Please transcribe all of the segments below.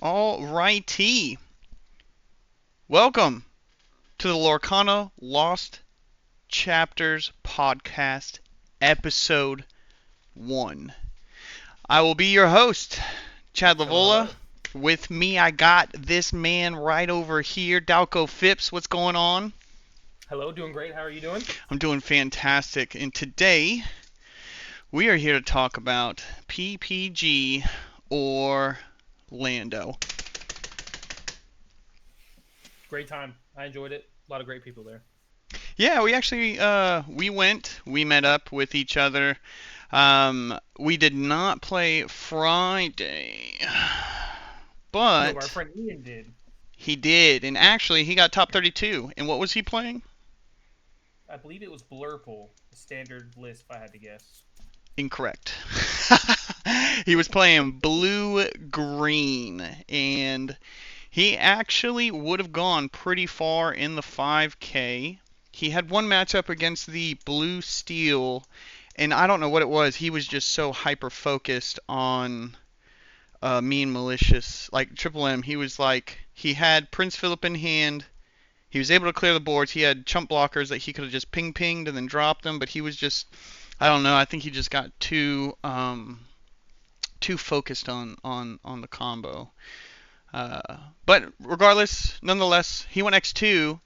All righty. Welcome to the Lorcana Lost Chapters podcast, episode 1. I will be your host, Chad Hello, Lavola. hello. With me, I got this man right over here, Dalco Phipps. What's going on? Hello, doing great. How are you doing? I'm doing fantastic. And today, we are here to talk about PPG Orlando. Great time. I enjoyed it. A lot of great people there. Yeah, we actually we met up with each other. We did not play Friday, No, our but friend Ian did. he did, and actually he got top 32. And what was he playing? I believe it was Blurple, the standard list, if I had to guess. Incorrect. He was playing blue green, and he actually would have gone pretty far in the 5K. He had one matchup against the blue steel, and I don't know what it was. He was just so hyper focused on mean malicious, like Triple M. He was like, he had Prince Philip in hand. He was able to clear the boards. He had chump blockers that he could have just pinged and then dropped them, but he was just, I don't know. I think he just got too focused on the combo. Uh, but regardless, nonetheless, he went X2.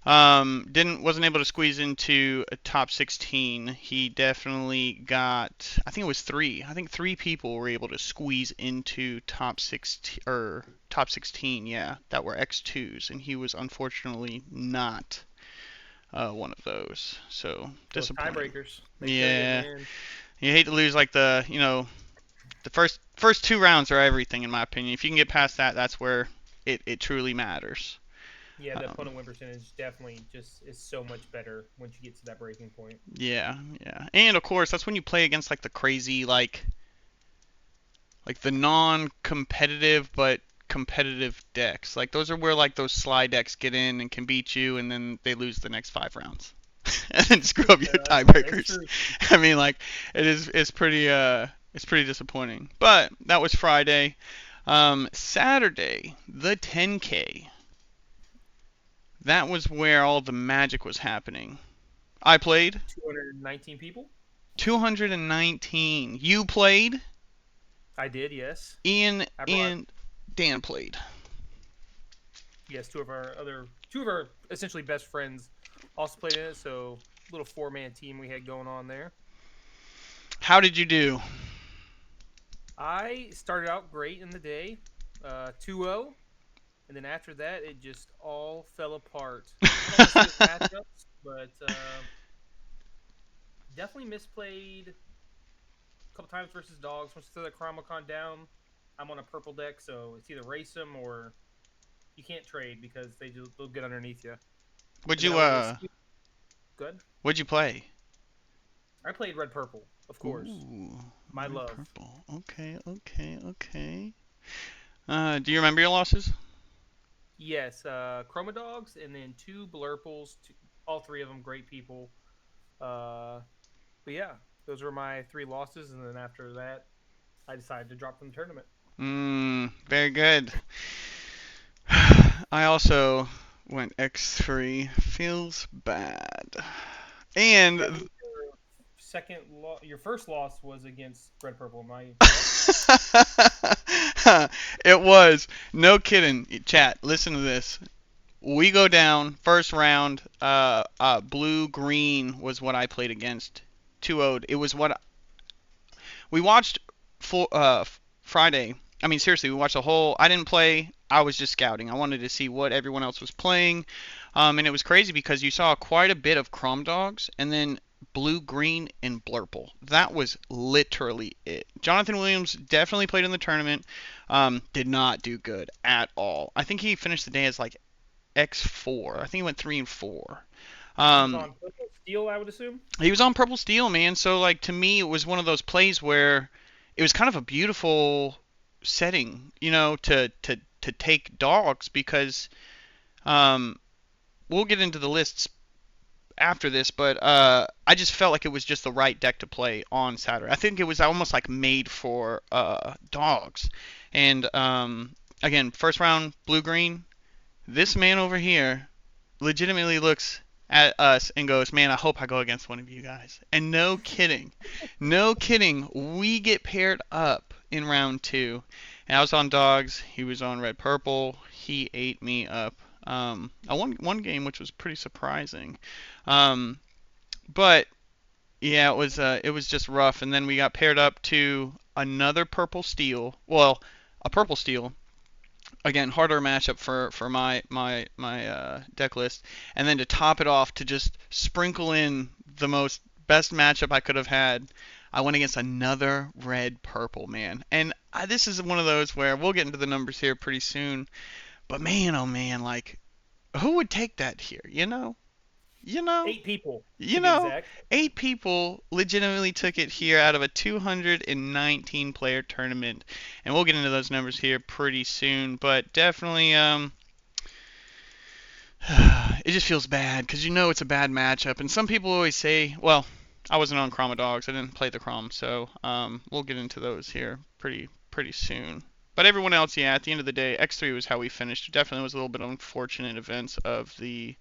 Wasn't able to squeeze into a top 16. He definitely got, I think it was three. I think three people were able to squeeze into top 16 or top 16. Yeah, that were X2s, and he was unfortunately not one of those. So Those disappointing. tiebreakers. They killed it, Yeah, man. you hate to lose like the first two rounds are everything in my opinion. If you can get past that, that's where it truly matters. Yeah, the Um, opponent win percentage definitely just is so much better once you get to that breaking point. Yeah, yeah. And of course, that's when you play against like the crazy like the non-competitive but competitive decks. Like those are where like those slide decks get in and can beat you and then they lose the next 5 rounds. And then screw up your That's tiebreakers. true. I mean like it's pretty disappointing. But that was Friday. Saturday, the 10K. That was where all the magic was happening. I played 219 people? 219. You played. I did, yes. Ian I brought, and Dan played. yes, two of our essentially best friends also played in it, so little four-man team we had going on there. How did you do? I started out great in the day, 2-0, and then after that, it just all fell apart. I don't want to say with matchups, but definitely misplayed a couple times versus dogs. Once I throw that Chronicon down, I'm on a purple deck, so it's either race them or you can't trade because they'll get underneath you. would And then I you went with good. What'd you play? I played red purple, of course. Ooh, My red love. purple. Okay, okay, okay. Do you remember your losses? Yes, Chroma Dogs, and then two Blurples. All three of them great people. Uh, but yeah, those were my three losses, and then after that, I decided to drop from the tournament. Very good. I also went X3. Feels bad. Yeah, I And think your first loss was against Red Purple. Am I correct? it was no kidding. Chat, listen to this. We go down first round. Blue green was what I played against. 2-0. It was what we watched for Friday. I mean, seriously, we watched the whole. I didn't play. I was just scouting. I wanted to see what everyone else was playing, and it was crazy because you saw quite a bit of Crom Dogs, and then blue, green, and Blurple. That was literally it. Jonathan Williams definitely played in the tournament. Did not do good at all. I think he finished the day as like X4. I think he went 3 and 4. He was Um, on Purple Steel, I would assume. he was on Purple Steel, man. So like to me, it was one of those plays where it was kind of a beautiful setting, to take dogs because um, we'll get into the lists after this, but I just felt like it was just the right deck to play on Saturday. I think it was almost like made for dogs, and Again, first round blue green. This man over here legitimately looks at us and goes, "Man, I hope I go against one of you guys." And no kidding, no kidding, we get paired up in round two. And I was on dogs, he was on red purple. He ate me up. I won one game, which was pretty surprising. Um, but yeah, it was just rough. And then we got paired up to another purple steel. Well, a purple steel, again, harder matchup for my deck list, and then to top it off, to just sprinkle in the most best matchup I could have had, I went against another red purple man. And this is one of those where we'll get into the numbers here pretty soon, but man, oh man, like, who would take that here, you know 8 people you to be know, exact. 8 people legitimately took it here out of a 219 player tournament, and we'll get into those numbers here pretty soon. But definitely, it just feels bad because it's a bad matchup, and some people always say, well, I wasn't on Chroma Dogs, I didn't play the Chrome, so we'll get into those here pretty soon. But everyone else, yeah, at the end of the day, X3 was how we finished. It definitely was a little bit unfortunate events of the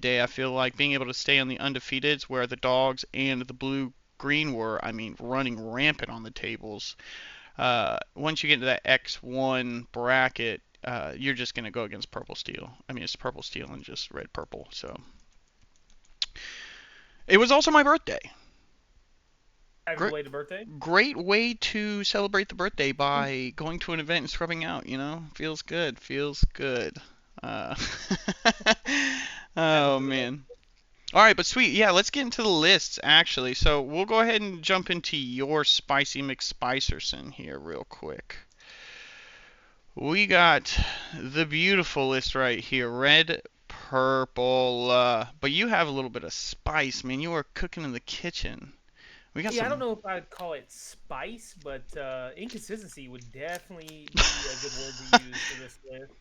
day. I feel like being able to stay on the undefeateds where the dogs and the blue green were, I mean, running rampant on the tables. Once you get into that X1 bracket, you're just going to go against purple steel. I mean, it's purple steel and just red purple. So it was also my birthday. Happy Great, belated birthday. great way to celebrate the birthday by going to an event and scrubbing out. Feels good. Feels good. Uh, Happy oh belated. man. All right, but sweet. Yeah, let's get into the lists actually. So we'll go ahead and jump into your spicy McSpicerson here real quick. We got the beautiful list right here, red, purple. But you have a little bit of spice, man. You are cooking in the kitchen. We got Yeah, I don't some. know if I'd call it spice, but inconsistency would definitely be a good word to use for this list.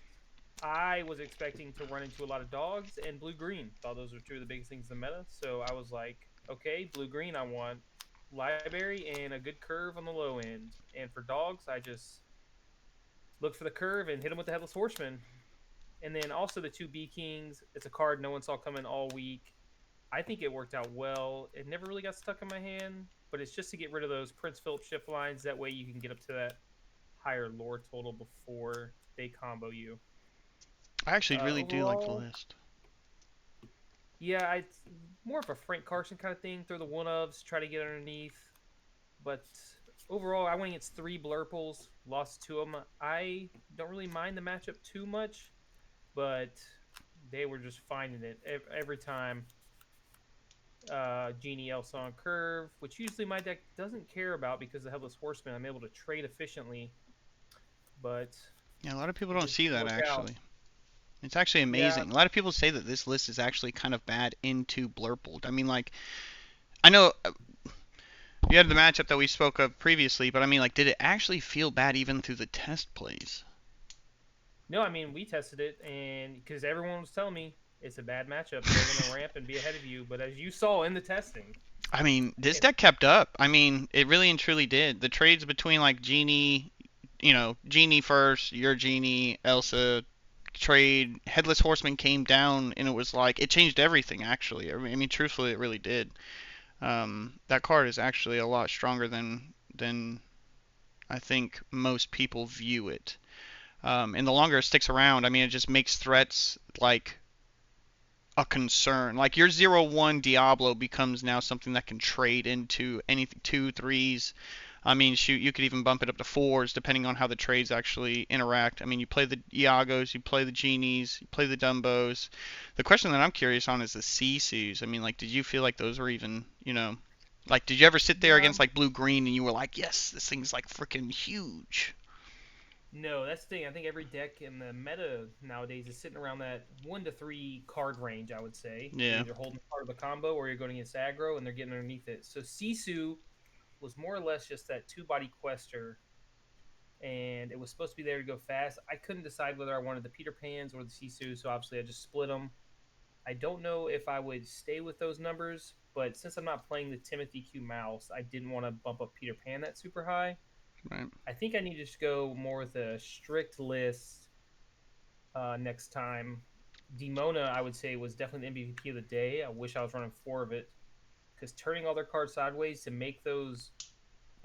I was expecting to run into a lot of dogs and blue green. Thought those were two of the biggest things in the meta. So I was like, okay, blue green, I want library and a good curve on the low end. And for dogs, I just looked for the curve and hit them with the headless horseman. And then also the two B Kings. It's a card no one saw coming all week. I think it worked out well. It never really got stuck in my hand, but it's just to get rid of those Prince Philip shift lines. That way you can get up to that higher lore total before they combo you. I actually really do like the Overall, list. yeah, I more of a Frank Carson kind of thing. Throw the one ofs, try to get underneath. But overall, I went against three blurples, lost two of them. I don't really mind the matchup too much, but they were just finding it every time. Genie Elsa on curve, which usually my deck doesn't care about because the Headless Horseman, I'm able to trade efficiently, but Yeah, a lot of people it don't just see didn't that work out. actually. It's actually Yeah, amazing. A lot of people say that this list is actually kind of bad into blurpled. I mean, like, I know you had the matchup that we spoke of previously, but I mean, like, did it actually feel bad even through the test plays? no, I mean we tested it, and because everyone was telling me it's a bad matchup, they're gonna ramp and be ahead of you. But as you saw in the testing, I mean, this it, deck kept up. I mean, it really and truly did. The trades between like Genie first, your Genie, Elsa trade, Headless Horseman came down, and it was like it changed everything. Actually, I mean, truthfully, it really did. That card is actually a lot stronger than I think most people view it. And the longer it sticks around, I mean, it just makes threats like a concern. Like your 0-1 Diablo becomes now something that can trade into anything two, threes. I mean, shoot, you could even bump it up to fours depending on how the trades actually interact. I mean, you play the Iagos, you play the Genies, you play the Dumbos. The question that I'm curious on is the Sisus. I mean, like, did you feel like those were even, like, did you ever sit there yeah, against like blue green and you were like, yes, this thing's like freaking huge? no, that's the thing. I think every deck in the meta nowadays is sitting around that 1 to 3 card range. I would say you're Yeah. either holding part of the combo or you're going against aggro, and they're getting underneath it. So Sisu was more or less just that two body quester, and it was supposed to be there to go fast. I couldn't decide whether I wanted the Peter Pans or the Sisu, so obviously I just split them. I don't know if I would stay with those numbers, but since I'm not playing the Timothy Q Mouse, I didn't want to bump up Peter Pan that super high. Right. I think I need to just go more with a strict list next time. Demona, I would say, was definitely the MVP of the day. I wish I was running four of it because turning all their cards sideways to make those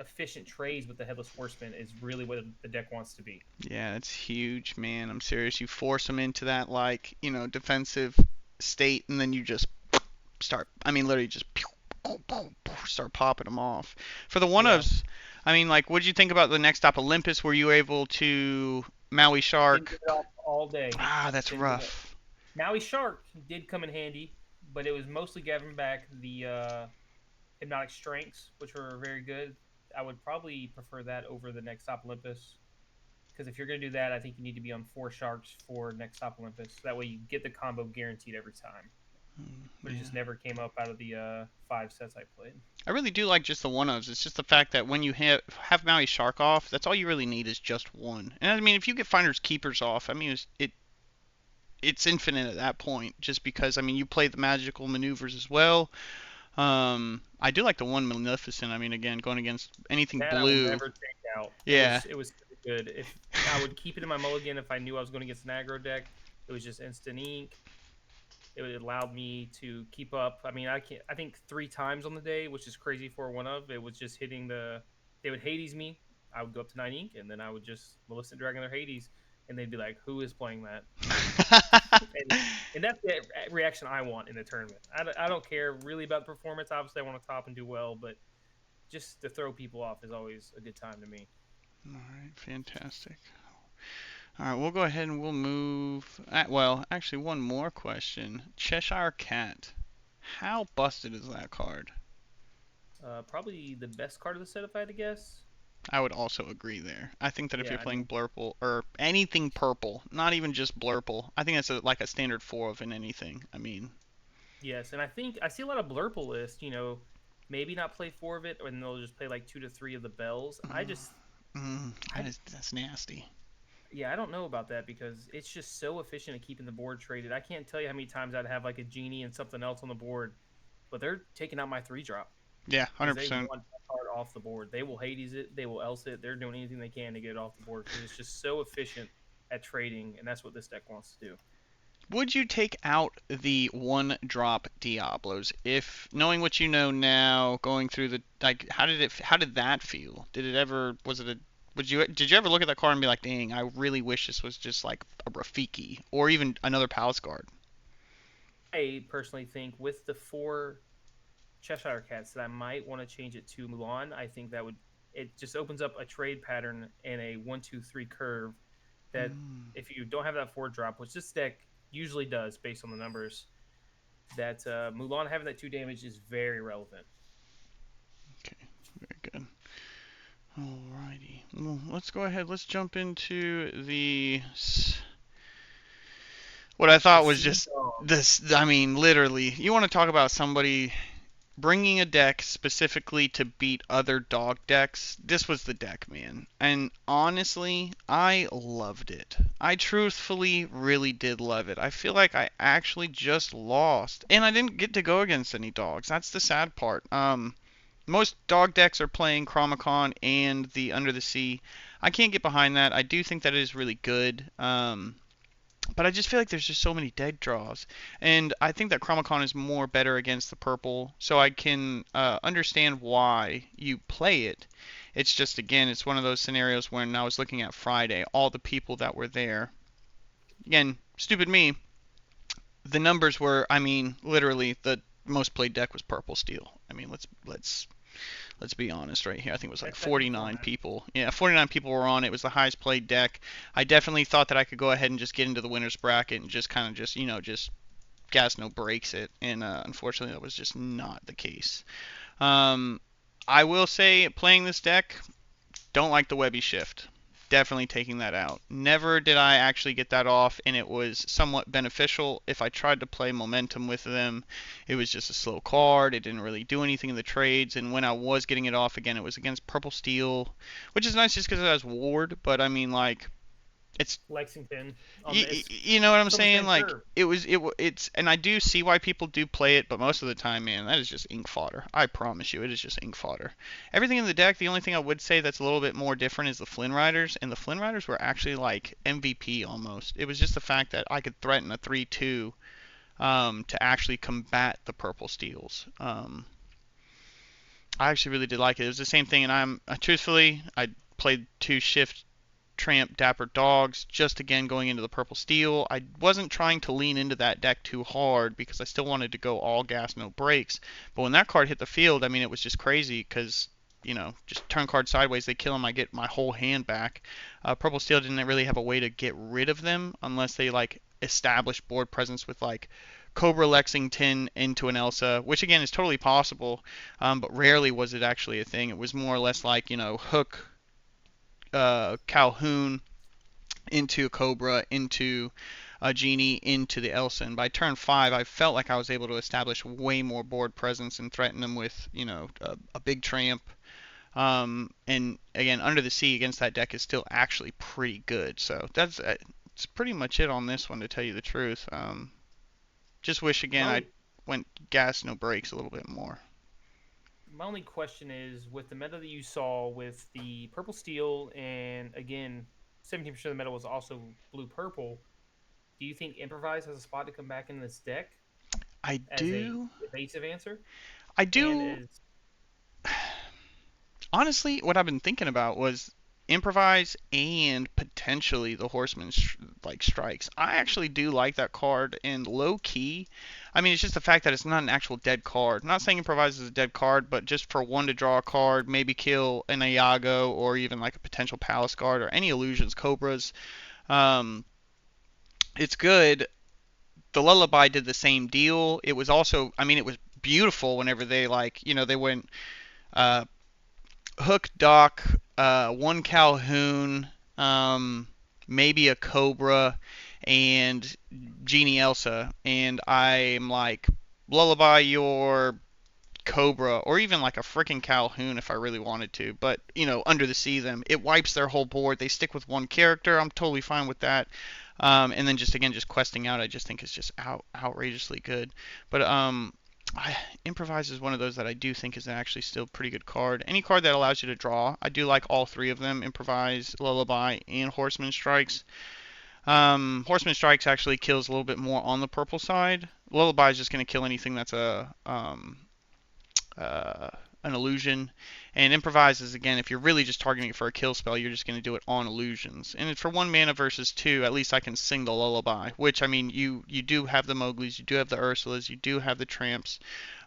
efficient trades with the Headless Horseman is really what the deck wants to be. Yeah, it's huge, man. I'm serious. You force them into that like, defensive state, and then you just start. I mean, literally just start popping them off. For the one Yeah, ofs, I mean, like, what did you think about the next stop Olympus? Were you able to Maui didn't Shark? get it off all day. Ah, that's Didn't get it. rough. Maui Shark did come in handy, but it was mostly giving back the hypnotic strengths, which were very good. I would probably prefer that over the next stop Olympus. Because if you're going to do that, I think you need to be on four sharks for next stop Olympus. That way you get the combo guaranteed every time. But it Yeah. just never came up out of the five sets I played. I really do like just the one ofs. It's just the fact that when you have Maui Shark off, that's all you really need is just one. And I mean, if you get Finders Keepers off, I mean, it's infinite at that point. Just because I mean, you play the magical maneuvers as well. I do like the one Maleficent. I mean, again, going against anything That I will blue. never take out. Yeah. It was good. If I would keep it in my mulligan if I knew I was going to get an aggro deck, it was just instant ink. It allowed me to keep up. I mean, I think three times on the day, which is crazy for one of. It was just hitting the. They would Hades me. I would go up to 9 ink, and then I would just Maleficent Dragon their Hades, and they'd be like, "Who is playing that?" and and that's the reaction I want in the tournament. I don't care really about the performance. Obviously, I want to top and do well, but just to throw people off is always a good time to me. All right, fantastic. All right, we'll go ahead and we'll move. Well, actually, one more question. Cheshire Cat. How busted is that card? Probably the best card of the set, if I had to guess. I would also agree there. I think that if you're Yeah, I playing mean, Blurple or anything purple, not even just Blurple, I think that's like a standard four of in anything. I mean, yes, and I think I see a lot of Blurple list. Maybe not play four of it, and they'll just play like two to three of the bells. I, that's nasty. yeah, I don't know about that because it's just so efficient at keeping the board traded. I can't tell you how many times I'd have like a genie and something else on the board, but they're taking out my three drop Yeah, because they 100%. want that card off the board. They will Hades it, they will else it. They're doing anything they can to get it off the board because it's just so efficient at trading, and that's what this deck wants to do. Would you take out the one drop Diablos if knowing what you know now, going through the like how did that feel? Did it ever was it a did you ever look at that card and be like, "Dang, I really wish this was just like a Rafiki or even another Palace guard?" I personally think with the four Cheshire Cats that I might want to change it to Mulan. I think that would it just opens up a trade pattern and a 1-2-3 curve that Mm, if you don't have that four drop, which this deck usually does based on the numbers, that Mulan having that two damage is very relevant. okay, very good. Alrighty. Well, let's go ahead. Let's jump into the what I The thought was Sea just Dogs. this. I mean, literally, you want to talk about somebody bringing a deck specifically to beat other dog decks. This was the deck, man. And honestly, I loved it. I truthfully really did love it. I feel like I actually just lost. And I didn't get to go against any dogs. That's the sad part. Most dog decks are playing Chromacon and the Under the Sea. I can't get behind that. I do think that it is really good. But I just feel like there's just so many dead draws, and I think that Chromacon is more better against the purple, so I can understand why you play it. It's just again, it's one of those scenarios when I was looking at Friday, all the people that were there. Again, stupid me. The numbers were, I mean, literally the most played deck was purple steel. I mean, let's be honest right here. I think it was like That's definitely 49 format. people. Yeah, 49 people were on it. It was the highest played deck. I definitely thought that I could go ahead and just get into the winners bracket and just kind of just, just gas no breaks it. And unfortunately, that was just not the case. Um, I will say, playing this deck, don't like the Webby shift. Definitely taking that out. Never did I actually get that off, and it was somewhat beneficial. If I tried to play momentum with them, it was just a slow card. It didn't really do anything in the trades, and when I was getting it off again, it was against Purple Steel, which is nice just because it has Ward, but I mean, like, It's Lexington on you, this. you know what I'm It's on the saying? same Like curve. it's, and I do see why people do play it, but most of the time, man, that is just ink fodder. I promise you, it is just ink fodder. Everything in the deck, the only thing I would say that's a little bit more different is the Flynn Riders, and the Flynn Riders were actually like MVP almost. It was just the fact that I could threaten a 3/2 to actually combat the purple steels. I actually really did like it. It was the same thing, and truthfully, I played two shift tramp dapper dogs just again going into the purple steel. I wasn't trying to lean into that deck too hard because I still wanted to go all gas no brakes. But when that card hit the field, I mean it was just crazy because just turn card sideways, they kill them, I get my whole hand back. Purple Steel didn't really have a way to get rid of them unless they like establish board presence with like Cobra Lexington into an Elsa, which again is totally possible, but rarely was it actually a thing. It was more or less like Hook, Calhoun into a Cobra, into a Genie, into the Elsa. And by turn 5, I felt like I was able to establish way more board presence and threaten them with, a big tramp. And again, Under the Sea against that deck is still actually pretty good. So it's pretty much it on this one, to tell you the truth. Just wish My again I only went gas no brakes a little bit more. my only question is with the meta that you saw with the purple steel and again 17% of the meta was also blue purple. Do you think improvise has a spot to come back in this deck I as a do, evasive answer I and do as honestly, what I've been thinking about was improvise and potentially the horseman like strikes. I actually do like that card, and low key, I mean it's just the fact that it's not an actual dead card. I'm not saying improvise is a dead card, but just for one to draw a card, maybe kill an Iago or even like a potential palace guard or any illusions, cobras. Um, it's good. The lullaby did the same deal. It was also, I mean, it was beautiful whenever they like, they went uh, Hook Doc, one Calhoun, maybe a Cobra, and Genie Elsa. And I'm like, lullaby your Cobra, or even like a freaking Calhoun if I really wanted to. But, Under the Sea them. It wipes their whole board. They stick with one character. I'm totally fine with that. And then just again, just questing out, I just think is just outrageously good. But I, Improvise is one of those that I do think is actually still a pretty good card. Any card that allows you to draw, I do like all three of them: Improvise, Lullaby, and Horseman Strikes. Horseman Strikes actually kills a little bit more on the purple side. Lullaby is just going to kill anything that's uh, an illusion. And improvise is again, if you're really just targeting it for a kill spell, you're just going to do it on illusions. And for 1 mana versus 2, at least I can sing the lullaby. Which I mean, you do have the Mowglis, you do have the Ursulas, you do have the Tramps,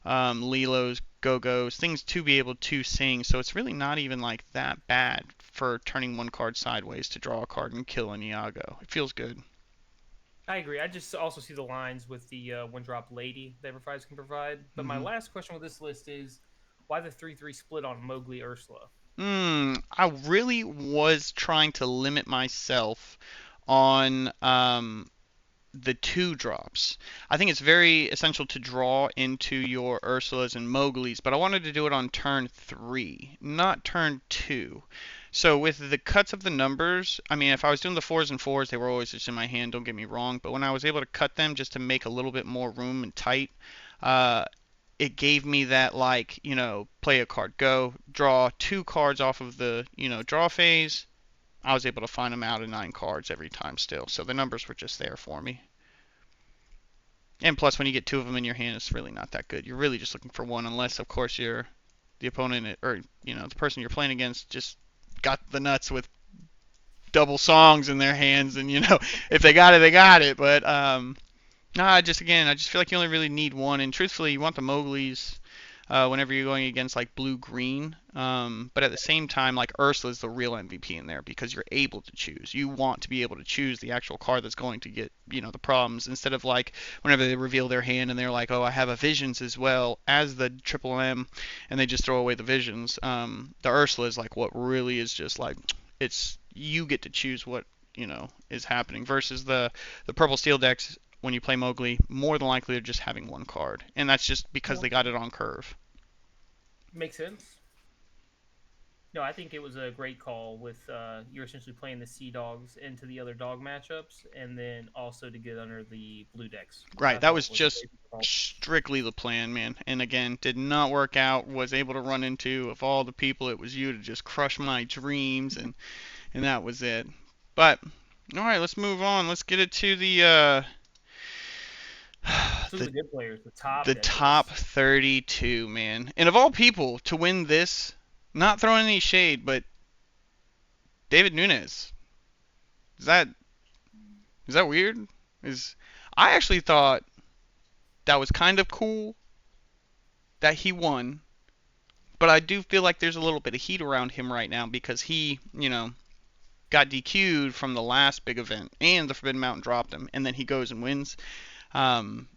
Lilos, Go-Go's, things to be able to sing. So it's really not even like that bad for turning one card sideways to draw a card and kill an Iago. It feels good. I agree. I just also see the lines with the one drop lady that improvise can provide. But my hmm last question with this list is why the 3/3 split on Mowgli Ursula? I really was trying to limit myself on the two drops. I think it's very essential to draw into your Ursulas and Mowglis, but I wanted to do it on turn 3, not turn 2. So with the cuts of the numbers, I mean, if I was doing the 4s and 4s, they were always just in my hand, don't get me wrong, but when I was able to cut them just to make a little bit more room and tight, uh, it gave me that, like, play a card, go, draw 2 cards off of the, draw phase. I was able to find them out of 9 cards every time still. So the numbers were just there for me. And plus, when you get 2 of them in your hand, it's really not that good. You're really just looking for one, unless, of course, you're the opponent or the person you're playing against just got the nuts with double songs in their hands, and if they got it, they got it. But no, I just feel like you only really need one. And truthfully, you want the Mowgli's whenever you're going against like blue green. But at the same time, like Ursula is the real MVP in there because you're able to choose. You want to be able to choose the actual card that's going to get the problems, instead of like whenever they reveal their hand and they're like, oh, I have a visions as well as the triple M, and they just throw away the visions. The Ursula is like what really is just like, it's, you get to choose what is happening, versus the purple steel decks. When you play Mowgli, more than likely they're just having one card, and that's just because they got it on curve. Makes sense. No, I think it was a great call with you're essentially playing the Sea Dogs into the other dog matchups, and then also to get under the blue decks, which Right, I that thought was was a just great call. strictly the plan, man. And again, did not work out. Was able to run into, of all the people, it was you to just crush my dreams, and that was it. But all right, let's move on. Let's get it to Let's look at the the good players, the top the deck top list. 32, man. And of all people to win this, not throwing any shade, but David Nunes. Is that is that weird? Is I actually thought that was kind of cool that he won, but I do feel like there's a little bit of heat around him right now because he, got DQ'd from the last big event and the Forbidden Mountain dropped him, and then he goes and wins. Um,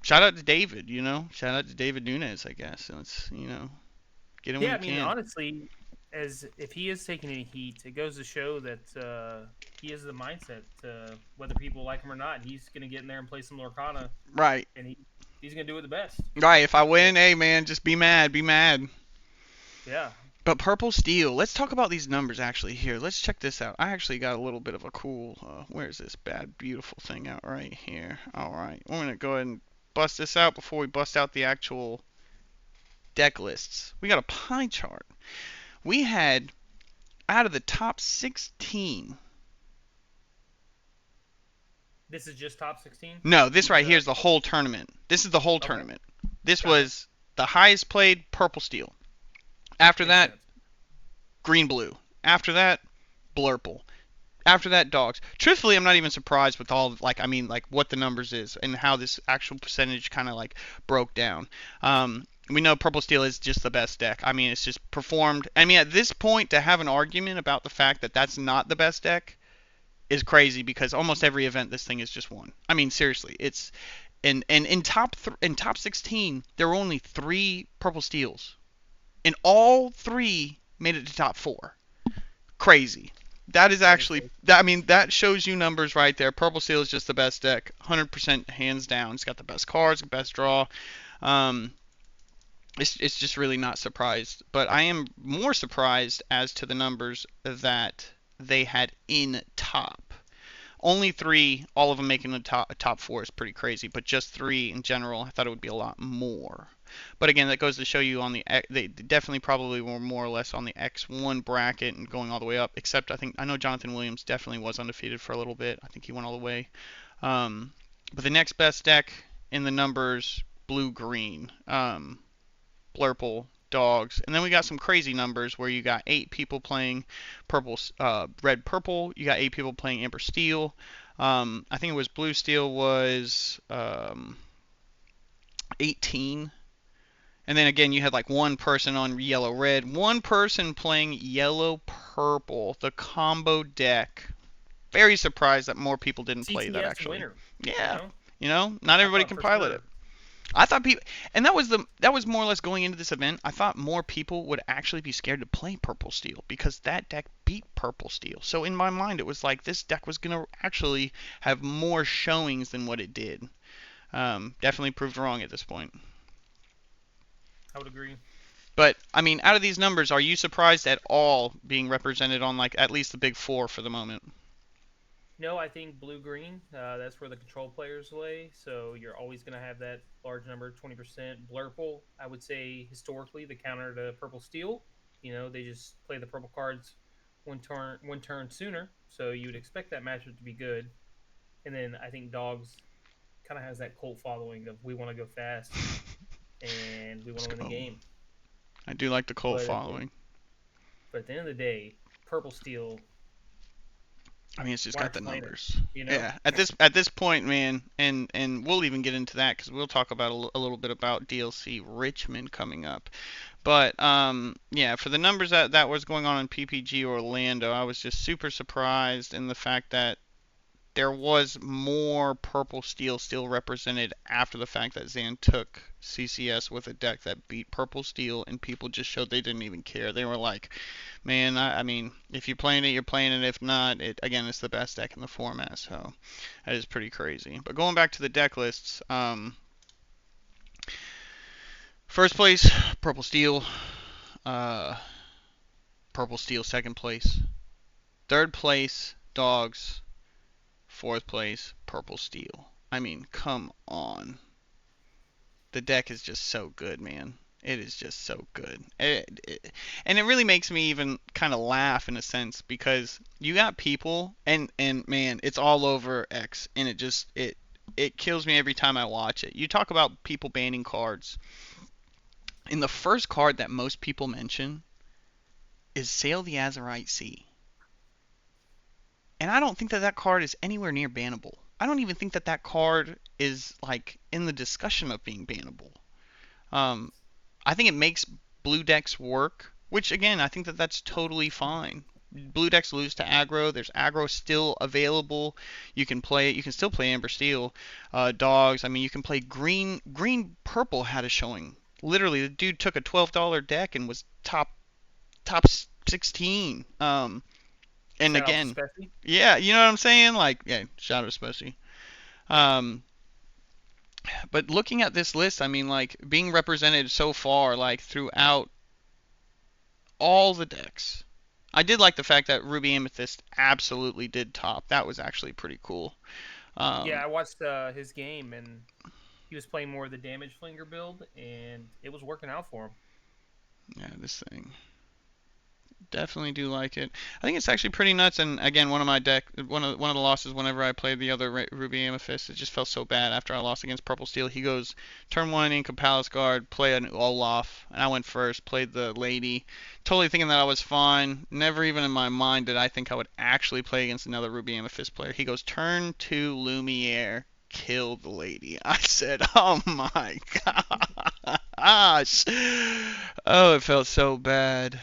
Shout out to David, shout out to David Nunes, I guess. Let's, get him when Yeah, we I mean, can. honestly, as if he is taking any heat, it goes to show that he has the mindset. Whether people like him or not, he's going to get in there and play some Lorcana, Right. and he's going to do it the best. Right, if I So win, hey man, just be mad, be mad. yeah, But Purple Steel, let's talk about these numbers actually here. Let's check this out. I actually got a little bit of a cool, where's this bad, beautiful thing out right here? All right, we're going to go ahead and bust this out before we bust out the actual deck lists. We got a pie chart. We had, out of the top 16, this is just top 16. no, this These right here is the whole tournament. This is the whole okay, tournament. This gotcha, was the highest played Purple Steel. After makes that, sense. Green Blue. After that, Blurple. After that, Dogs. Truthfully, I'm not even surprised with all like what the numbers is and how this actual percentage kind of like broke down. We know Purple Steel is just the best deck. I mean, it's just performed. I mean, at this point, to have an argument about the fact that that's not the best deck is crazy because almost every event this thing is just won. I mean, seriously, it's and in top 16 there were only 3 Purple Steels, and all 3 made it to top 4. Crazy. That is That is actually crazy. that. I mean, that shows you numbers right there. Purple Steel is just the best deck, 100% hands down. It's got the best cards, the best draw. Um, it's just really not surprised, but I am more surprised as to the numbers that they had in top. Only 3, all of them making the top 4 is pretty crazy, but just 3 in general, I thought it would be a lot more. But again, that goes to show you on they definitely probably were more or less on the X1 bracket and going all the way up. Except I know Jonathan Williams definitely was undefeated for a little bit. I think he went all the way. Um, but the next best deck in the numbers, blue green, Blurple, Dogs, and then we got some crazy numbers where you got 8 people playing red purple. You got 8 people playing amber steel. I think it was blue steel was 18. And then again, you had like one person on yellow red, one person playing yellow purple, the combo deck. Very surprised that more people didn't play that CTS actually. winner. You Yeah, know, not I everybody thought can for pilot it. sure. I thought people, and that was more or less going into this event. I thought more people would actually be scared to play Purple Steel because that deck beat Purple Steel. So in my mind, it was like this deck was gonna actually have more showings than what it did. Definitely proved wrong at this point. I would agree. But I mean, out of these numbers, are you surprised at all being represented on like at least the big 4 for the moment? No, I think blue green. That's where the control players lay. So you're always going to have that large number, 20%. Blurple, I would say historically the counter to purple steel. They just play the purple cards one turn sooner. So you would expect that matchup to be good. And then I think dogs kind of has that cult following of we want to go fast and we want Let's to win the go. game. I do like the cult But at the, following. but at the end of the day, purple steel. I mean, it's just Why got aren't the you playing it? numbers. You know, Yeah, at this point, man, and we'll even get into that because we'll talk about a little bit about DLC Richmond coming up. But yeah, for the numbers that was going on in PPG Orlando, I was just super surprised in the fact that there was more purple steel still represented after the fact that Zan took CCS with a deck that beat purple steel, and people just showed they didn't even care. They were like, man, I mean, if you're playing it, you're playing it. If not, it's the best deck in the format. So that is pretty crazy. But going back to the deck lists, first place, purple steel. Uh, Purple Steel second place. Third place, Dogs. Fourth place, Purple Steel. I mean, come on. The deck is just so good, man. It is just so good. And it really makes me even kind of laugh in a sense because you got people and man, it's all over X and it kills me every time I watch it. You talk about people banning cards. And the first card that most people mention is Sail the Azerite Sea. And I don't think that that card is anywhere near bannable. I don't even think that that card is like in the discussion of being bannable. Um, I think it makes blue decks work, which again, I think that that's totally fine. Blue decks lose to aggro. There's aggro still available. You can play it. You can still play Amber Steel, Dogs. I mean, you can play green. Green purple had a showing. Literally, the dude took a $12 deck and was top 16. And Shout out to again, Spessy. yeah, you know what I'm saying? Like, yeah, shout out especially. Um, but looking at this list, I mean, like being represented so far, like throughout all the decks. I did like the fact that Ruby Amethyst absolutely did top. That was actually pretty cool. Yeah, Um, I watched his game, and he was playing more of the damage flinger build, and it was working out for him. yeah, this thing. Definitely do like it. I think it's actually pretty nuts. And again, one of the losses whenever I played the other Ruby Amethyst, it just felt so bad after I lost against Purple Steel. He goes turn one Inca Palace Guard, play an Olaf, and I went first, played the lady, totally thinking that I was fine. Never even in my mind did I think I would actually play against another Ruby Amethyst player. He goes turn two Lumiere, kill the lady. I said, oh my gosh. Oh, it felt so bad.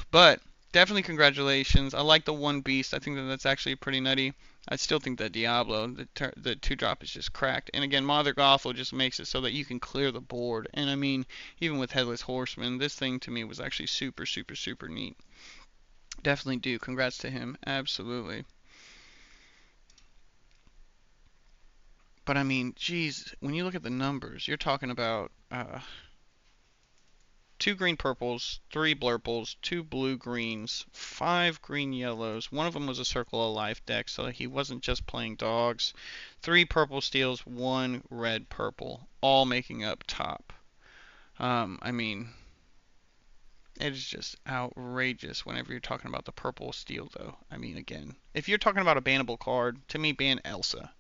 But definitely congratulations. I like the one beast. I think that that's actually pretty nutty. I still think that Diablo, the two drop is just cracked. And again, Mother Gothel just makes it so that you can clear the board. And I mean, even with Headless Horseman, this thing to me was actually super, super, super neat. Definitely do. Congrats to him. Absolutely. But I mean, geez, when you look at the numbers, you're talking about two green purples, three blurples, two blue greens, five green yellows. One of them was a Circle of Life deck, so he wasn't just playing dogs. Three purple steels, one red purple, all making up top. I mean, it is just outrageous whenever you're talking about the purple steel, though. I mean, again, if you're talking about a bannable card, to me, ban Elsa.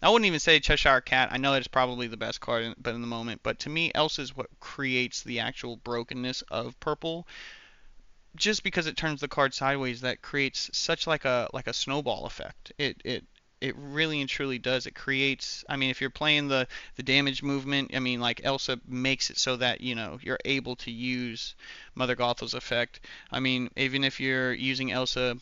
I wouldn't even say Cheshire Cat. I know it's probably the best card, but in the moment. But to me, Elsa is what creates the actual brokenness of purple. Just because it turns the card sideways, that creates such like a snowball effect. It really and truly does. It creates. I mean, if you're playing the damage movement, I mean, like Elsa makes it so that you're able to use Mother Gothel's effect. I mean, even if you're using Elsa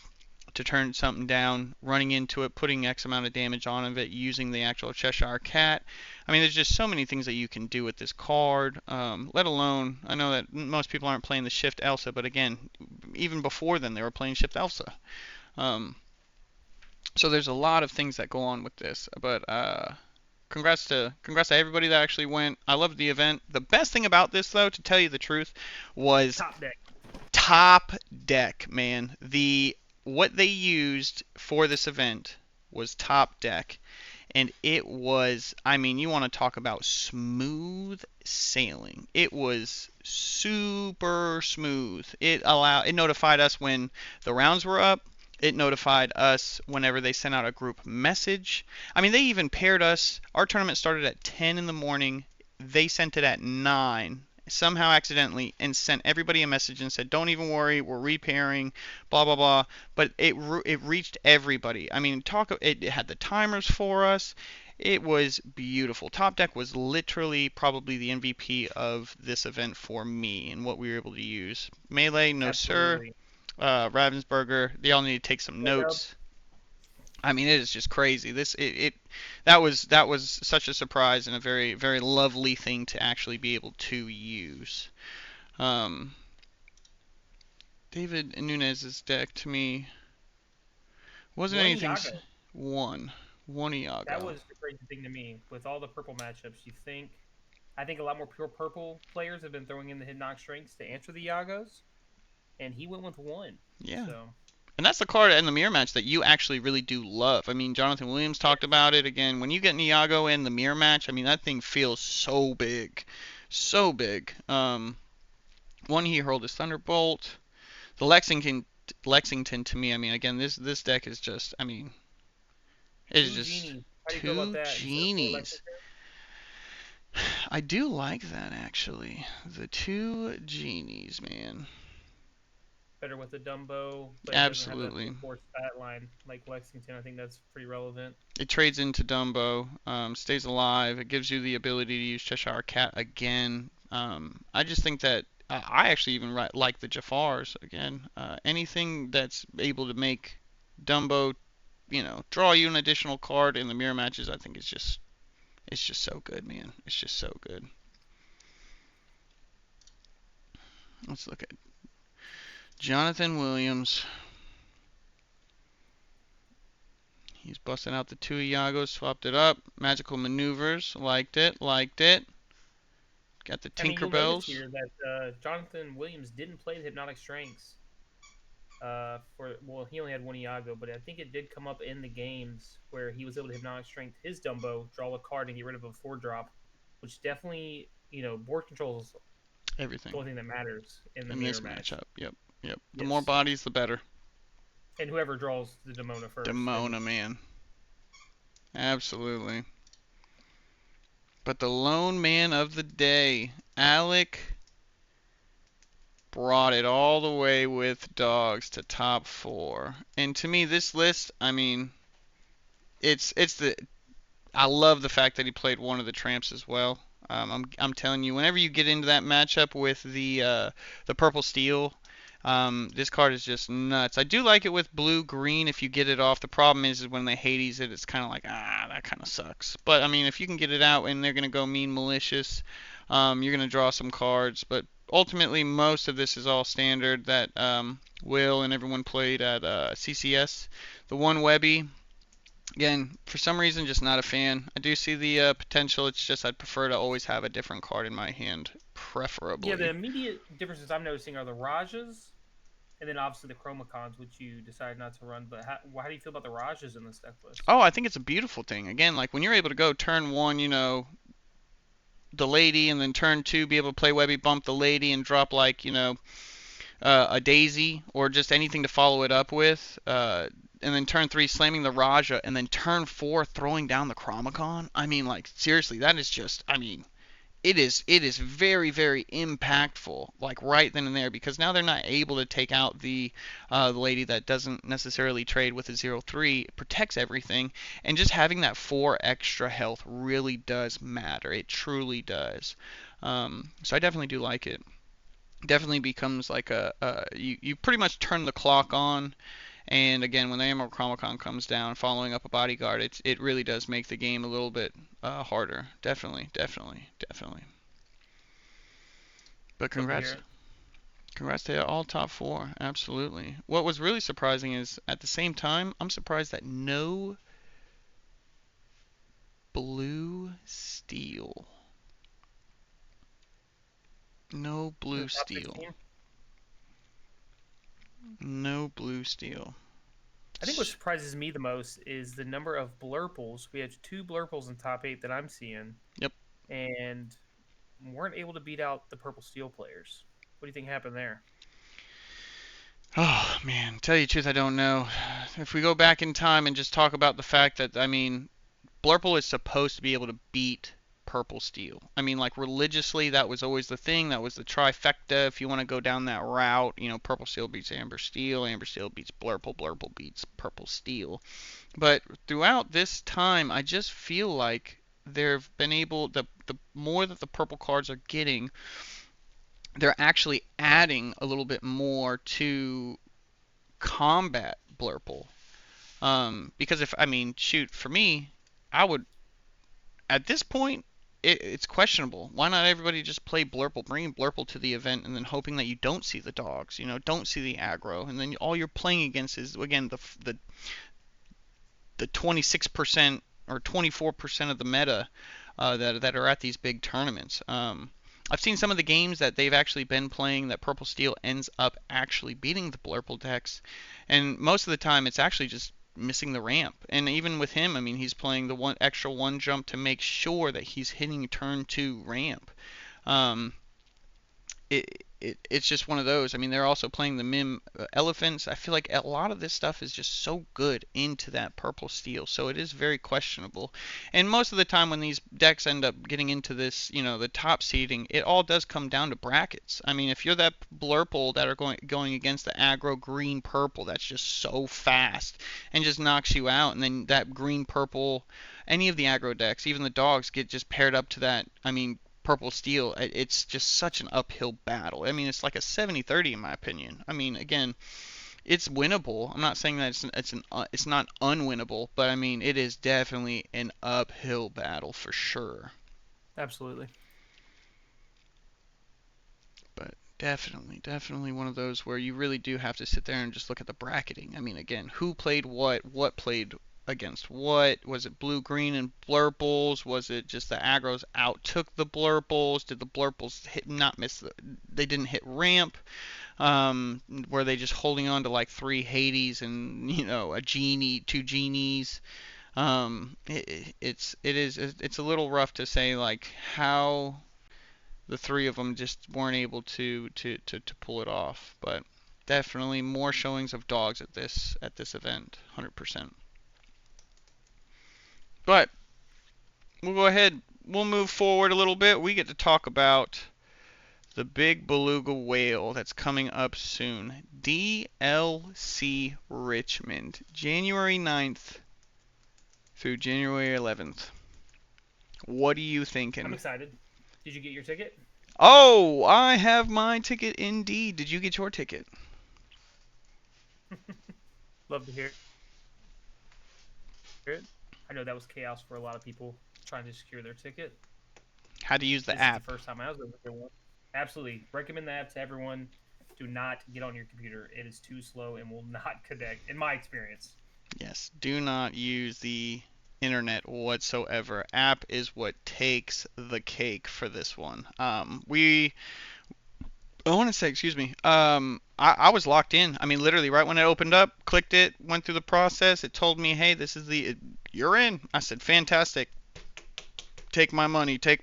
to turn something down, running into it, putting X amount of damage on it, using the actual Cheshire Cat. I mean, there's just so many things that you can do with this card. Let alone, I know that most people aren't playing the Shift Elsa, but again, even before then, they were playing Shift Elsa. Um, so there's a lot of things that go on with this, but congrats to everybody that actually went. I loved the event. The best thing about this, though, to tell you the truth, was Top deck. top deck, man. The what they used for this event was top deck, and it was, I mean, you want to talk about smooth sailing. It was super smooth. It notified us when the rounds were up. It notified us whenever they sent out a group message. I mean, they even paired us. Our tournament started at 10 in the morning. They sent it at 9 somehow accidentally and sent everybody a message and said, "Don't even worry, we're repairing, blah blah blah." But it reached everybody. I mean, it had the timers for us. It was beautiful. Top Deck was literally probably the MVP of this event for me and what we were able to use. Melee, no sir. Absolutely. Ravensburger, they all need to take some J-Dub. notes. I mean, it is just crazy. That was such a surprise and a very very lovely thing to actually be able to use. Um, David Nunez's deck to me wasn't One anything. Iago. One, one That Iago. was the crazy thing to me. With all the purple matchups, I think a lot more pure purple players have been throwing in the Hidden Knock strengths to answer the Iagos. and he went with one. Yeah. So And that's the card in the mirror match that you actually really do love. I mean, Jonathan Williams talked yes, about it again. When you get Niago in the mirror match, I mean, that thing feels so big. So big. One he hurled his Thunderbolt. The Lexington to me, I mean, again, this deck is just, I mean, it is two just genies. How do you feel about two that instead of four genies. Lexington? I do like that actually. The two genies, man. Better with the Dumbo, but it doesn't have that Absolutely. four stat line like Lexington. I think that's pretty relevant. It trades into Dumbo, stays alive. It gives you the ability to use Cheshire Cat again. I just think that I actually even like the Jafars again. Anything that's able to make Dumbo, draw you an additional card in the mirror matches, I think it's just so good, man. It's just so good. Let's look at Jonathan Williams. He's busting out the two Iagos, swapped it up. Magical maneuvers, liked it, liked it. Got the I mean, you'll notice Tinkerbells. here that Jonathan Williams didn't play the Hypnotic Strengths. He only had one Iago, but I think it did come up in the games where he was able to Hypnotic Strength his Dumbo, draw a card, and get rid of a 4 drop, which definitely, board control is the Everything only thing that matters in the in this mirror match. matchup. Yep, yep. The more Yes, bodies, the better. and whoever draws the Demona first, and Demona, man. Absolutely. But the lone man of the day, Alec, brought it all the way with dogs to top four. And to me, this list, I mean, it's the I love the fact that he played one of the tramps as well. I'm telling you, whenever you get into that matchup with the purple steel, this card is just nuts. I do like it with blue green if you get it off. The problem is when they Hades it, it's kind of like that kind of sucks. But I mean, if you can get it out and they're gonna go mean malicious, you're gonna draw some cards. But ultimately, most of this is all standard that Will and everyone played at CCS. The one Webby, again, for some reason, just not a fan. I do see the potential. It's just I'd prefer to always have a different card in my hand, yeah, the preferably. immediate differences I'm noticing are the Rajas, and then obviously the Chromacons, which you decided not to run. But how do you feel about the Rajas in this deck list? Oh, I think it's a beautiful thing. Again, like when you're able to go turn one, the lady, and then turn two, be able to play Webby Bump the lady and drop like, a Daisy or just anything to follow it up with. And then turn three, slamming the Raja, and then turn four, throwing down the Chromacon. I mean, like, seriously, that is just, I mean, it is very very impactful like right then and there because now they're not able to take out the lady that doesn't necessarily trade with a 0-3. It protects everything, and just having that 4 extra health really does matter. It truly does. So I definitely do like it. Definitely becomes like you pretty much turn the clock on. And again, when the Emerald Chromacon comes down, following up a bodyguard, it really does make the game a little bit harder. Definitely, definitely, definitely. But Love to hear congrats, it. congrats to all top four. Absolutely. What was really surprising is at the same time, I'm surprised that no blue steel. No In blue the top steel. 16, No blue steel. I think what surprises me the most is the number of blurples. We have two blurples in top 8 that I'm seeing, Yep. and weren't able to beat out the purple steel players. What do you think happened there? Oh man, tell you the truth, I don't know. If we go back in time and just talk about the fact that I mean, Blurple is supposed to be able to beat Purple Steel. I mean, like religiously, that was always the thing. That was the trifecta. If you want to go down that route, Purple Steel beats Amber Steel beats Blurple beats Purple Steel. But throughout this time, I just feel like they've been able the more that the purple cards are getting, they're actually adding a little bit more to combat Blurple. Because if I mean, shoot, for me, I would at this point, it's questionable. Why not everybody just play Blurple, bringing Blurple to the event, and then hoping that you don't see the dogs, don't see the aggro, and then all you're playing against is again the 26% or 24% of the meta that are at these big tournaments. I've seen some of the games that they've actually been playing that Purple Steel ends up actually beating the Blurple decks, and most of the time it's actually just missing the ramp. And even with him, I mean, he's playing the one extra one jump to make sure that he's hitting turn two ramp. Um, it's just one of those. I mean, they're also playing the Mim Elephants. I feel like a lot of this stuff is just so good into that Purple Steel, so it is very questionable. And most of the time when these decks end up getting into this, the top seeding, it all does come down to brackets. I mean, if you're that Blurple that are going against the aggro green purple that's just so fast and just knocks you out, and then that green purple, any of the aggro decks, even the dogs, get just paired up to that. I mean, Purple Steel, it's just such an uphill battle. I mean, it's like a 70-30 in my opinion. I mean, again, it's winnable. I'm not saying that it's not unwinnable, but I mean, it is definitely an uphill battle for sure. Absolutely. But definitely one of those where you really do have to sit there and just look at the bracketing. I mean, again, who played what played against what? Was it blue, green, and blurples? Was it just the aggros out took the blurples? Did the blurples hit not miss they didn't hit ramp? Were they just holding on to like three Hades and a genie, two genies? It's a little rough to say like how the three of them just weren't able to pull it off. But definitely more showings of dogs at this event, 100%. But we'll go ahead. We'll move forward a little bit. We get to talk about the big beluga whale that's coming up soon. DLC Richmond, January 9th through January 11th. What are you I'm thinking? excited. Did you get your ticket? Oh, I have my ticket indeed. Did you get your ticket? Love to hear it. I know that was chaos for a lot of people trying to secure their ticket. How to use the This is the app. first time I was able to get one. Absolutely. Recommend that to everyone. Do not get on your computer. It is too slow and will not connect, in my experience. Yes, do not use the internet whatsoever. App is what takes the cake for this one. I want to say, excuse me. I was locked in. I mean, literally, right when it opened up, clicked it, went through the process. It told me, hey, this is you're in. I said, fantastic. Take my money. Take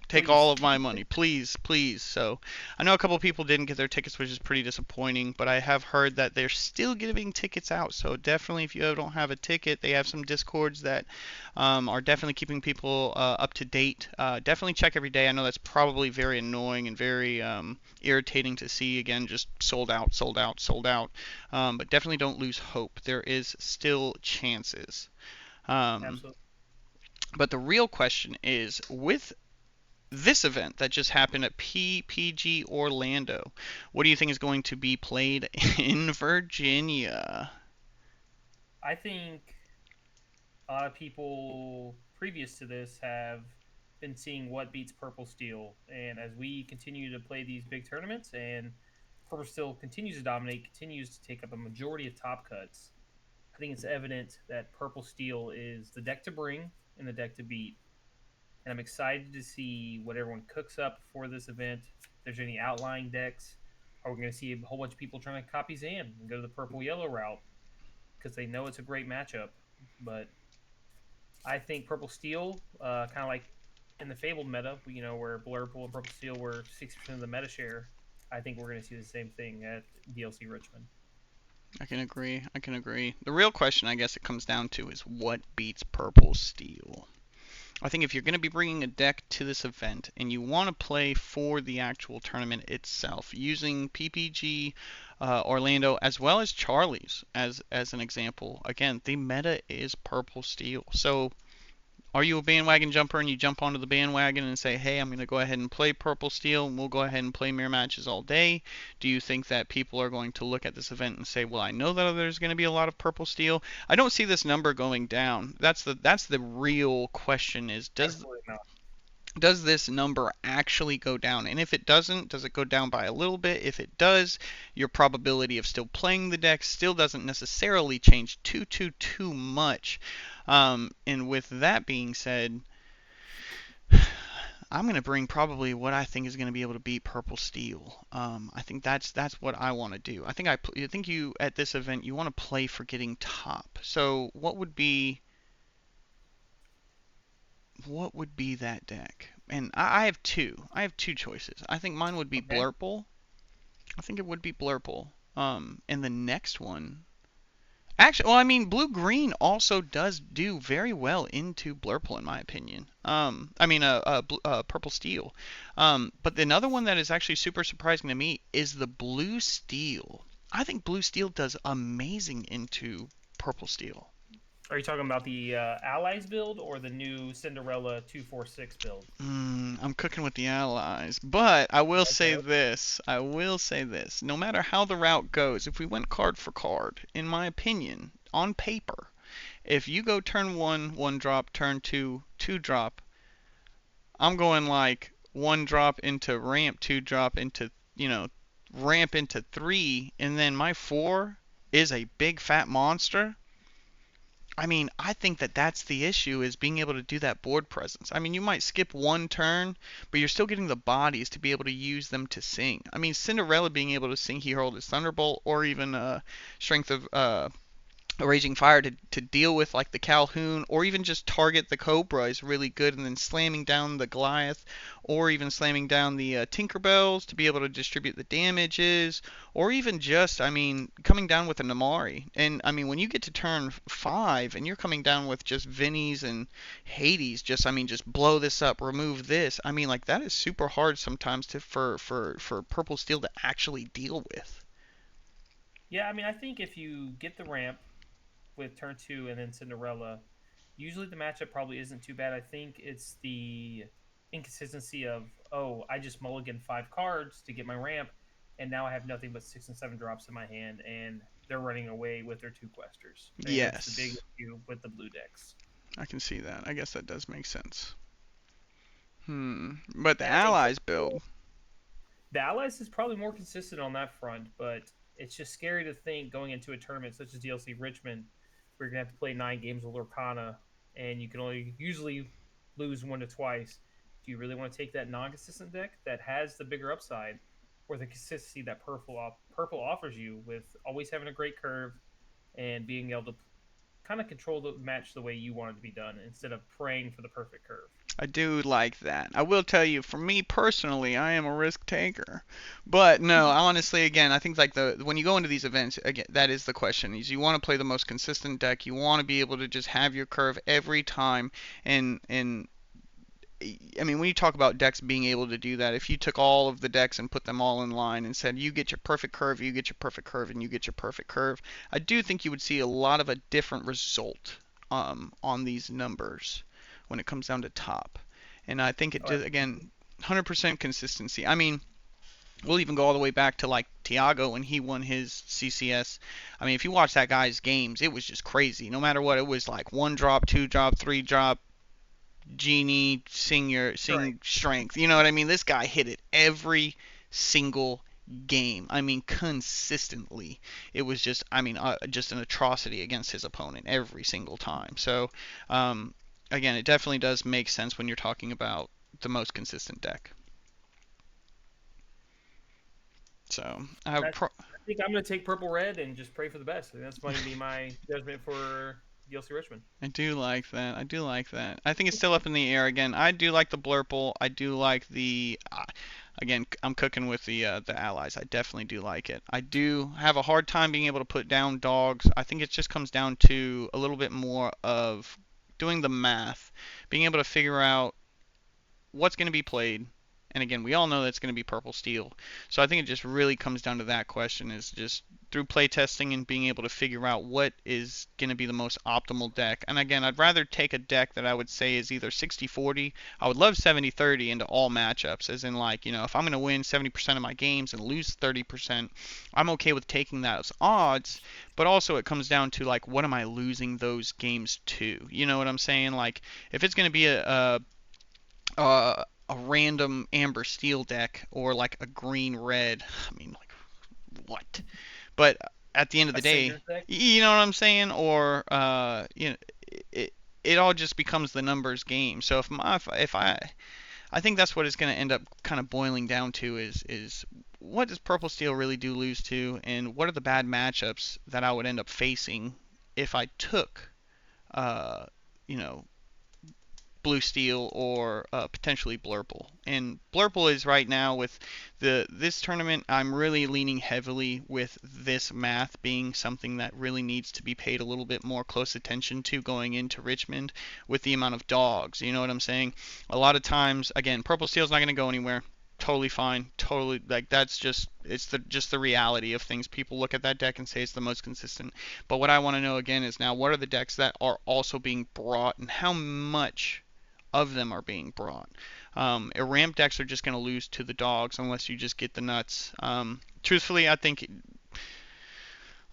Please. all of my money, please, please. So I know a couple of people didn't get their tickets, which is pretty disappointing, but I have heard that they're still giving tickets out. So definitely, if you don't have a ticket, they have some discords that are definitely keeping people up to date. Definitely check every day. I know that's probably very annoying and very irritating to see. Again, just sold out, sold out, sold out. But definitely don't lose hope. There is still chances. Um, Absolutely. but the real question is, with this event that just happened at PPG Orlando, what do you think is going to be played in Virginia? I think a lot of people previous to this have been seeing what beats Purple Steel. And as we continue to play these big tournaments and Purple Steel continues to dominate, continues to take up a majority of top cuts, I think it's evident that Purple Steel is the deck to bring and the deck to beat. And I'm excited to see what everyone cooks up for this event. If there's any outlying decks, are we going to see a whole bunch of people trying to copy Zan and go to the purple yellow route because they know it's a great matchup? But I think Purple Steel, kind of like in the Fabled meta, where Blurple and Purple Steel were 60% of the meta share. I think we're going to see the same thing at DLC Richmond. I can agree. I can agree. The real question, I guess, it comes down to is what beats Purple Steel. I think if you're going to be bringing a deck to this event and you want to play for the actual tournament itself, using PPG Orlando as well as Charlie's as an example, again, the meta is Purple Steel. So are you a bandwagon jumper and you jump onto the bandwagon and say, hey, I'm going to go ahead and play Purple Steel and we'll go ahead and play mirror matches all day? Do you think that people are going to look at this event and say, well, I know that there's going to be a lot of Purple Steel? I don't see this number going down. That's the real question is, Absolutely not. does this number actually go down? And if it doesn't, does it go down by a little bit? If it does, your probability of still playing the deck still doesn't necessarily change too much. And with that being said, I'm gonna bring probably what I think is gonna be able to beat Purple Steel. I think that's what I want to do. I think you at this event you want to play for getting top. So what would be that deck? And I have two. I have two choices. I think mine would be Okay. Blurple. I think it would be Blurple. And the next one, actually, well, I mean, blue green also does do very well into Blurple, in my opinion. Purple steel. But another one that is actually super surprising to me is the blue steel. I think blue steel does amazing into purple steel. Are you talking about the Allies build or the new Cinderella 246 build? I'm cooking with the allies, but I will say Okay. this. I will say this. No matter how the route goes, if we went card for card, in my opinion, on paper, if you go turn one, one drop, turn two, two drop, I'm going like one drop into ramp, two drop into, ramp into three, and then my four is a big fat monster. I mean, I think that that's the issue is being able to do that board presence. I mean, you might skip one turn, but you're still getting the bodies to be able to use them to sing. I mean, Cinderella being able to sing He Hurled His Thunderbolt or even Strength of a Raging Fire to deal with like the Calhoun or even just target the Cobra is really good, and then slamming down the Goliath or even slamming down the Tinkerbells to be able to distribute the damages, or even just, I mean, coming down with a Namari. And I mean, when you get to turn 5 and you're coming down with just Vinnies and Hades, just, I mean, just blow this up, remove this. I mean, like that is super hard sometimes for Purple Steel to actually deal with. Yeah, I mean, I think if you get the ramp with turn two and then Cinderella, usually the matchup probably isn't too bad. I think it's the inconsistency of, oh, I just mulligan 5 cards to get my ramp, and now I have nothing but 6 and 7 drops in my hand, and they're running away with their 2 questers. And that's the big Yes, issue with the blue decks. I can see that. I guess that does make sense. But the That being allies said, build. the Allies is probably more consistent on that front, but it's just scary to think going into a tournament such as DLC Richmond, where you're gonna have to play 9 games with Lorcana, and you can only usually lose one to twice. Do you really want to take that non-consistent deck that has the bigger upside, or the consistency that purple offers you with always having a great curve and being able to kind of control the match the way you want it to be done instead of praying for the perfect curve? I do like that. I will tell you, for me personally, I am a risk taker. But no, honestly, again, I think like the when you go into these events, again, that is the question. Is you want to play the most consistent deck. You want to be able to just have your curve every time, and I mean, when you talk about decks being able to do that, if you took all of the decks and put them all in line and said, you get your perfect curve, you get your perfect curve, and you get your perfect curve, I do think you would see a lot of a different result on these numbers when it comes down to top. And I think it Oh, just, again, 100% consistency. I mean, we'll even go all the way back to like Tiago when he won his CCS. I mean, if you watch that guy's games, it was just crazy. No matter what, it was like one drop, two drop, three drop, Genie, right. sing strength. You know what I mean? This guy hit it every single game. I mean, consistently. It was just, I mean, just an atrocity against his opponent every single time. So, um, again, it definitely does make sense when you're talking about the most consistent deck. So, That I think I'm going to take purple red and just pray for the best. I think that's going to be my judgment for DLC Richmond. I do like that. I do like that. I think it's still up in the air again. I do like the Blurple. I do like the. Again, I'm cooking with the allies. I definitely do like it. I do have a hard time being able to put down dogs. I think it just comes down to a little bit more of doing the math, being able to figure out what's going to be played. And again, we all know that's going to be purple steel. So I think it just really comes down to that question is just through playtesting and being able to figure out what is going to be the most optimal deck. And again, I'd rather take a deck that I would say is either 60-40. I would love 70-30 into all matchups, as in like, if I'm going to win 70% of my games and lose 30%, I'm okay with taking that as odds. But also it comes down to like, what am I losing those games to? You know what I'm saying? Like, if it's going to be a random amber steel deck or like a green red. I mean, like what? But at the end of A the day, Singer's deck. you know what I'm saying? Or it it all just becomes the numbers game. So if I think that's what it's going to end up kind of boiling down to is what does purple steel really do lose to, and what are the bad matchups that I would end up facing if I took, uh, you know, blue steel or potentially blurple. And blurple is right now with this tournament. I'm really leaning heavily with this math being something that really needs to be paid a little bit more close attention to going into Richmond with the amount of dogs. You know what I'm saying? A lot of times, again, purple steel's not going to go anywhere. Totally fine. Totally, like, that's just the reality of things. People look at that deck and say it's the most consistent. But what I want to know again is now what are the decks that are also being brought and how much of them are being brought. Ramp decks are just going to lose to the dogs unless you just get the nuts. Truthfully, I think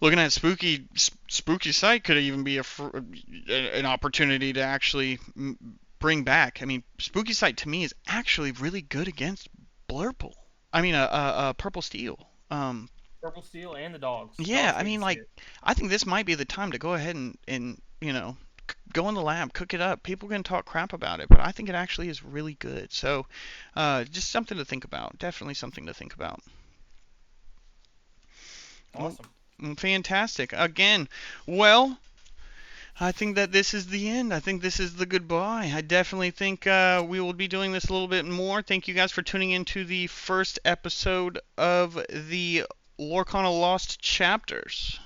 looking at spooky sight could even be an opportunity to actually bring back. I mean, spooky sight to me is actually really good against blurple. I mean, purple steel. Purple Steel and the dogs. Yeah, Dogs I hate mean, to see like, it. I think this might be the time to go ahead and go in the lab, cook it up. People can talk crap about it, but I think it actually is really good. So, just something to think about. Definitely something to think about. Well, Awesome. fantastic. Again, well, I think that this is the end. I think this is the goodbye. I definitely think we will be doing this a little bit more. Thank you guys for tuning in to the first episode of the Lorcana Lost Chapters.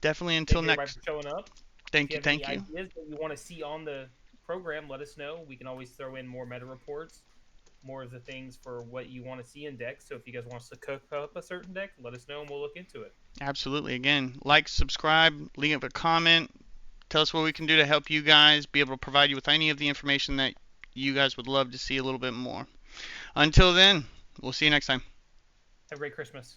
Definitely until Thank you everybody next. for showing up. If Thank you you, have any thank you. ideas that you want to see on the program, let us know. We can always throw in more meta reports, more of the things for what you want to see in decks. So if you guys want us to cook up a certain deck, let us know and we'll look into it. Absolutely. Again, like, subscribe, leave a comment. Tell us what we can do to help you guys be able to provide you with any of the information that you guys would love to see a little bit more. Until then, we'll see you next time. Have a great Christmas.